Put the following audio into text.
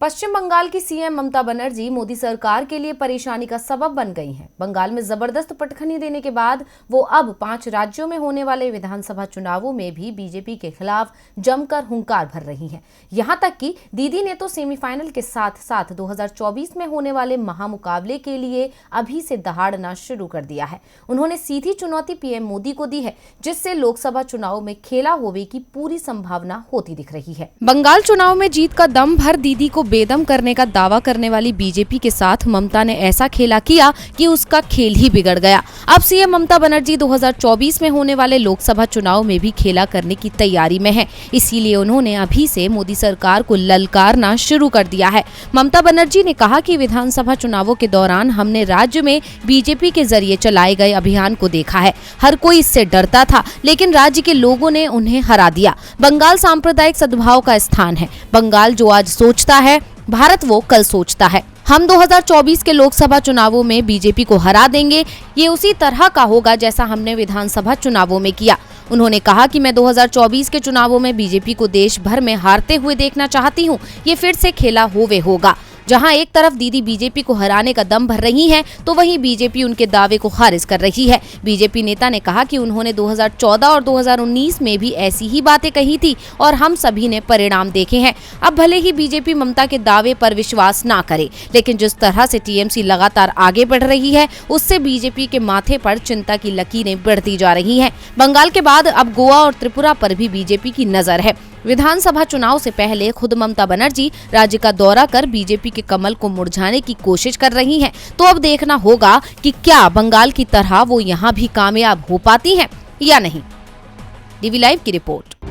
पश्चिम बंगाल की सीएम ममता बनर्जी मोदी सरकार के लिए परेशानी का सबब बन गई हैं। बंगाल में जबरदस्त पटखनी देने के बाद वो अब 5 राज्यों में होने वाले विधानसभा चुनावों में भी बीजेपी के खिलाफ जमकर हुंकार भर रही हैं। यहां तक कि दीदी ने तो सेमीफाइनल के साथ साथ 2024 में होने वाले महामुकाबले के लिए अभी से दहाड़ना शुरू कर दिया है। उन्होंने सीधी चुनौती पीएम मोदी को दी है, जिससे लोकसभा चुनाव में खेला होवे की पूरी संभावना होती दिख रही है। बंगाल चुनाव में जीत का दम भर दीदी को बेदम करने का दावा करने वाली बीजेपी के साथ ममता ने ऐसा खेला किया कि उसका खेल ही बिगड़ गया। अब सीएम ममता बनर्जी 2024 में होने वाले लोकसभा चुनाव में भी खेला करने की तैयारी में है। इसीलिए उन्होंने अभी से मोदी सरकार को ललकारना शुरू कर दिया है। ममता बनर्जी ने कहा कि विधानसभा चुनावों के दौरान हमने राज्य में बीजेपी के जरिए चलाए गए अभियान को देखा है। हर कोई इससे डरता था, लेकिन राज्य के लोगों ने उन्हें हरा दिया। बंगाल सांप्रदायिक सद्भाव का स्थान है। बंगाल जो आज सोचता है, भारत वो कल सोचता है। हम 2024 के लोकसभा चुनावों में बीजेपी को हरा देंगे। ये उसी तरह का होगा जैसा हमने विधानसभा चुनावों में किया। उन्होंने कहा कि मैं 2024 के चुनावों में बीजेपी को देश भर में हारते हुए देखना चाहती हूँ। ये फिर से खेला होवे होगा। जहां एक तरफ दीदी बीजेपी को हराने का दम भर रही हैं, तो वहीं बीजेपी उनके दावे को खारिज कर रही है। बीजेपी नेता ने कहा कि उन्होंने 2014 और 2019 में भी ऐसी ही बातें कही थी और हम सभी ने परिणाम देखे हैं। अब भले ही बीजेपी ममता के दावे पर विश्वास ना करे, लेकिन जिस तरह से टीएमसी लगातार आगे बढ़ रही है, उससे बीजेपी के माथे पर चिंता की लकीरें बढ़ती जा रही हैं। बंगाल के बाद अब गोवा और त्रिपुरा पर भी बीजेपी की नजर है। विधानसभा चुनाव से पहले खुद ममता बनर्जी राज्य का दौरा कर बीजेपी के कमल को मुरझाने की कोशिश कर रही हैं। तो अब देखना होगा कि क्या बंगाल की तरह वो यहाँ भी कामयाब हो पाती हैं या नहीं। डीवी लाइव की रिपोर्ट।